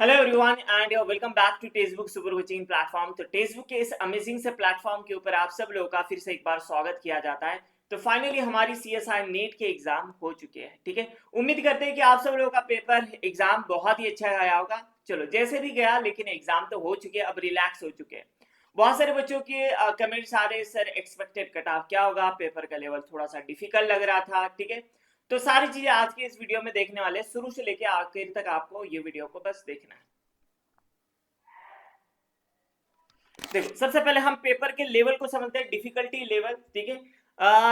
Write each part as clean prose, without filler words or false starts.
Hello everyone and welcome back to Textbook super coaching platform. तो Textbook के इस amazing से प्लेटफॉर्म के ऊपर आप सब लोगों का फिर से एक बार स्वागत किया जाता है। तो फाइनली हमारी सीएसआई नेट के एग्जाम हो चुके हैं। ठीक है, उम्मीद करते हैं कि आप सब लोगों का पेपर एग्जाम बहुत ही अच्छा गया होगा। चलो जैसे भी गया, लेकिन एग्जाम तो हो चुके हैं, अब रिलैक्स हो चुके हैं। बहुत सारे बच्चों के कमेंट्स आ रहे, सर एक्सपेक्टेड कट ऑफ क्या होगा, पेपर का लेवल थोड़ा सा डिफिकल्ट लग रहा था। ठीक है, तो सारी चीजें आज के इस वीडियो में देखने वाले, शुरू से लेकर आखिर तक आपको ये वीडियो को बस देखना है। देखो, सबसे पहले हम पेपर के लेवल को समझते हैं, डिफिकल्टी लेवल। ठीक है,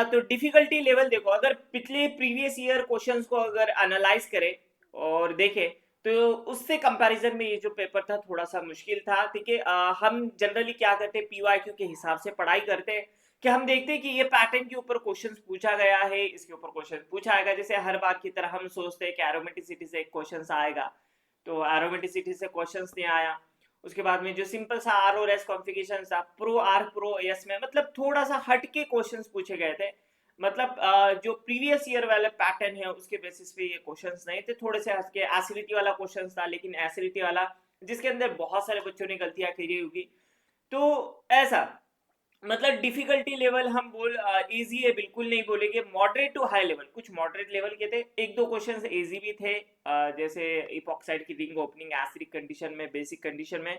तो डिफिकल्टी लेवल देखो, अगर पिछले प्रीवियस ईयर क्वेश्चंस को अगर एनालाइज करें और देखें तो उससे कंपैरिजन में ये जो पेपर था थोड़ा सा मुश्किल था। ठीक है, हम जनरली क्या करते हैं, पीवाईक्यू के हिसाब से पढ़ाई करते हैं कि हम देखते हैं कि ये पैटर्न के ऊपर क्वेश्चंस पूछा गया है, इसके ऊपर क्वेश्चन पूछा आएगा। जैसे हर बार की तरह हम सोचते हैं कि एरोमेटिसिटी से एक क्वेश्चन आएगा, तो एरोमेटिसिटी से क्वेश्चन नहीं आया। उसके बाद में जो सिंपल सा आर और एस कॉन्फ़िगरेशन था, प्रो आर प्रो एस में मतलब थोड़ा सा हटके क्वेश्चंस पूछे गए थे। मतलब जो प्रीवियस ईयर वाले पैटर्न है उसके बेसिस पे ये क्वेश्चंस नहीं थे, थोड़े से हटके। एसिडिटी वाला क्वेश्चन था, लेकिन एसिडिटी वाला जिसके अंदर बहुत सारे बच्चों ने गलतियां करी होगी। तो ऐसा मतलब डिफिकल्टी लेवल हम बोल इजी है बिल्कुल नहीं बोलेंगे, मॉडरेट टू हाई लेवल। कुछ मॉडरेट लेवल के थे, एक दो क्वेश्चन इजी भी थे, जैसे इपॉक्साइड की रिंग ओपनिंग एसिडिक कंडीशन में, बेसिक कंडीशन में।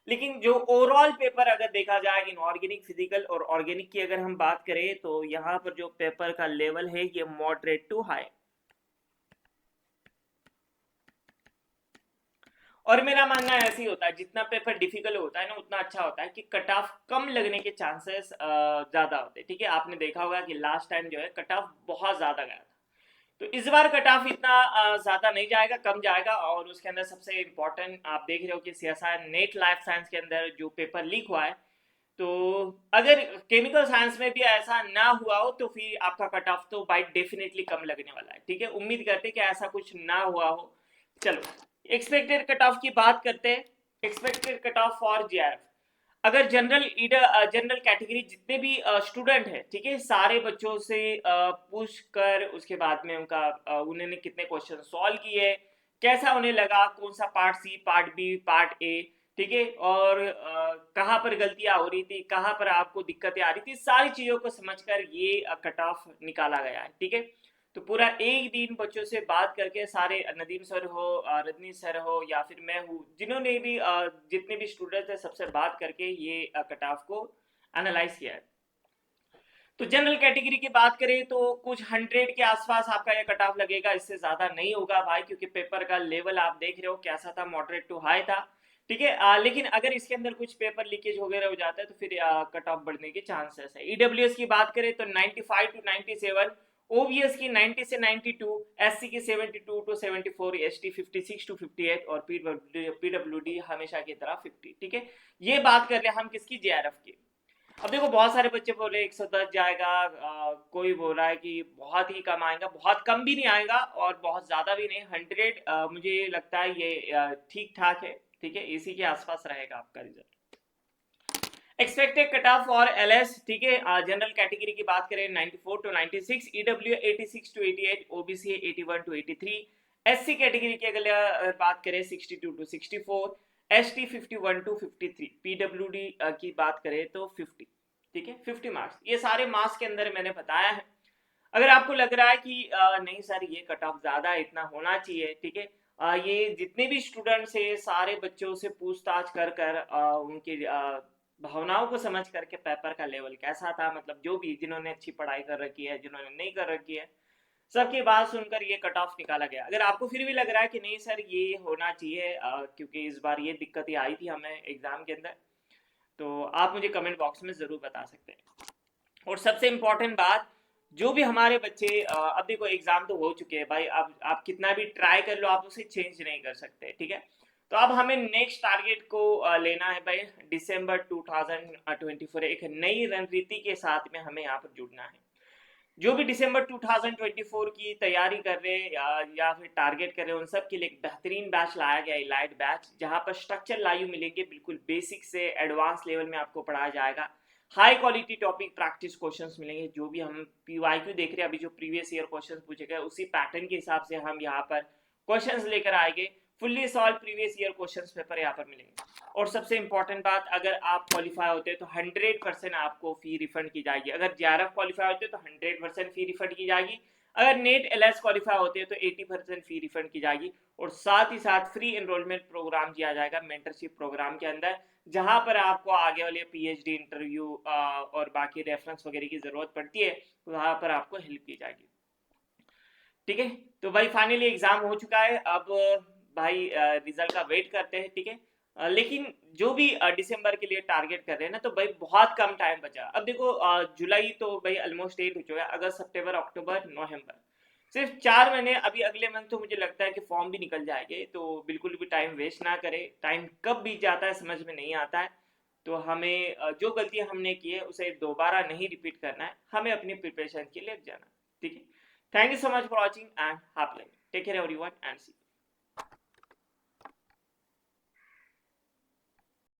लेकिन जो ओवरऑल पेपर अगर देखा जाए इनऑर्गेनिक, फिजिकल और ऑर्गेनिक की अगर हम बात करें, तो यहाँ पर जो पेपर का लेवल है ये मॉडरेट टू हाई। और मेरा मानना ऐसे ही होता है, जितना पेपर डिफिकल्ट होता है ना उतना अच्छा होता है कि कट ऑफ कम लगने के चांसेस ज्यादा होते हैं। ठीक है, आपने देखा होगा कि लास्ट टाइम जो है कट ऑफ बहुत ज्यादा गया था, तो इस बार कट ऑफ इतना ज्यादा नहीं जाएगा, कम जाएगा। और उसके अंदर सबसे इंपॉर्टेंट आप देख रहे हो कि सीएसआई नेट लाइफ साइंस के अंदर जो पेपर लीक हुआ है, तो अगर केमिकल साइंस में भी ऐसा ना हुआ हो तो फिर आपका कट ऑफ तो बाई डेफिनेटली कम लगने वाला है। ठीक है, उम्मीद करते हैं कि ऐसा कुछ ना हुआ हो। चलो, एक्सपेक्टेड कट ऑफ की बात करते हैं। Expected cut off for GRF, अगर जनरल कैटेगरी जितने भी स्टूडेंट है, ठीक है, सारे बच्चों से पूछ कर उसके बाद में उनका उन्होंने कितने क्वेश्चन सॉल्व किए, कैसा उन्हें लगा, कौन सा part C, part B, part A. ठीक है, और कहाँ पर गलतियां हो रही थी, कहाँ पर आपको दिक्कतें आ रही थी, सारी चीजों को समझकर ये कट ऑफ निकाला गया है। ठीक है, तो पूरा एक दिन बच्चों से बात करके, सारे नदीम सर हो, रजनी सर हो, या फिर मैं हूँ, जिन्होंने भी जितने भी स्टूडेंट है सबसे बात करके ये कट ऑफ को एनालाइज किया है। तो जनरल कैटेगरी की बात करें तो कुछ 100 के आसपास आपका ये कट ऑफ लगेगा, इससे ज्यादा नहीं होगा भाई, क्योंकि पेपर का लेवल आप देख रहे हो कैसा था, मॉडरेट टू हाई था। ठीक है, लेकिन अगर इसके अंदर कुछ पेपर लीकेज वगैरह हो जाता है तो फिर कट ऑफ बढ़ने के चांसेस है। ईडब्ल्यूएस की बात करें तो 95 टू 97, ओबीएस की 90 से 92, एससी की 72 टू 74, एसटी 56 टू 58 और पीडब्ल्यूडी हमेशा की तरह 50। ठीक है, ये बात कर रहे हैं हम किसकी, जेआरएफ की। अब देखो, बहुत सारे बच्चे बोल रहे 110 जाएगा, कोई बोल रहा है कि बहुत ही कम आएगा, बहुत कम भी नहीं आएगा और बहुत ज्यादा भी नहीं। 100 मुझे लगता है ये ठीक ठाक है। ठीक है, इसी के आसपास रहेगा आपका result. Expected cut off for LS, ठीक है, जनरल कैटेगरी की बात करें 94 to 96, EW 86 to 88, OBC 81 to 83, SC category की अगर बात करें 62 टू 64, एसटी 51 टू 53, पीडब्ल्यूडी की बात करें तो 50। ठीक है, 50 मार्क्स, ये सारे मार्क्स के अंदर मैंने बताया है। अगर आपको लग रहा है कि नहीं सर ये कट ऑफ ज्यादा है, इतना होना चाहिए, ठीक है, ये जितने भी स्टूडेंट्स है सारे बच्चों से पूछताछ कर कर उनकी भावनाओं को समझ करके पेपर का लेवल कैसा था, मतलब जो भी जिन्होंने अच्छी पढ़ाई कर रखी है, जिन्होंने नहीं कर रखी है, सबकी बात सुनकर ये कट ऑफ निकाला गया। अगर आपको फिर भी लग रहा है कि नहीं सर ये होना चाहिए, क्योंकि इस बार ये दिक्कतें आई थी हमें एग्जाम के अंदर, तो आप मुझे कमेंट बॉक्स में जरूर बता सकते हैं। और सबसे इंपॉर्टेंट बात, जो भी हमारे बच्चे अब देखो एग्जाम तो हो चुके हैं भाई, अब आप कितना भी ट्राई कर लो आप उसे चेंज नहीं कर सकते। ठीक है, तो अब हमें नेक्स्ट टारगेट को लेना है भाई, दिसंबर 2024 एक नई रणनीति के साथ में हमें यहाँ पर जुड़ना है। जो भी दिसंबर 2024 की तैयारी कर रहे हैं या फिर टारगेट कर रहे हैं, उन सब के लिए एक बेहतरीन बैच लाया गया, इलाइट बैच, जहां पर स्ट्रक्चर लाइव मिलेंगे, बिल्कुल बेसिक से एडवांस लेवल में आपको पढ़ाया जाएगा। High quality topic practice questions मिलेंगे, जो भी हम पीवाईक्यू देख रहे हैं अभी, जो प्रीवियस ईयर क्वेश्चंस पूछे गए उसी पैटर्न के हिसाब से हम यहाँ पर क्वेश्चंस लेकर आएंगे। Fully solve previous year questions paper यहाँ पर मिलेंगे। और सबसे इंपॉर्टेंट बात, अगर आप क्वालिफाई होते हैं तो 100% आपको फी रिफंड की जाएगी। अगर JRF क्वालिफाई होते हैं तो 100% फी रिफंड की जाएगी। अगर नेट LS क्वालिफाई होते हैं तो 80% फी रिफंड की जाएगी। और साथ ही साथ फ्री एनरोलमेंट प्रोग्राम दिया जाएगा मेंटरशिप प्रोग्राम के अंदर, जहां पर आपको आगे वाले PhD इंटरव्यू और बाकी रेफरेंस वगैरह की जरूरत पड़ती है, वहां पर आपको हेल्प की जाएगी। ठीक है, तो भाई फाइनली एग्जाम हो चुका है। अब भाई रिजल्ट का वेट करते हैं। ठीक है, लेकिन जो भी दिसंबर के लिए टारगेट कर रहे हैं ना, तो भाई बहुत कम टाइम बचा। अब देखो जुलाई तो भाई ऑलमोस्ट एंड हो चुका है, अगस्त सितंबर अक्टूबर नवंबर, सिर्फ 4 महीने। अभी अगले मंथ तो मुझे लगता है कि फॉर्म भी निकल जाएंगे, तो बिल्कुल भी टाइम वेस्ट ना करें। टाइम कब बीत जाता है समझ में नहीं आता है। तो हमें जो गलती हमने की है उसे दोबारा नहीं रिपीट करना है, हमें अपनी प्रिपरेशन के लिए जाना। ठीक है, thank you so much for watching and happy learning. Take care everyone and see you.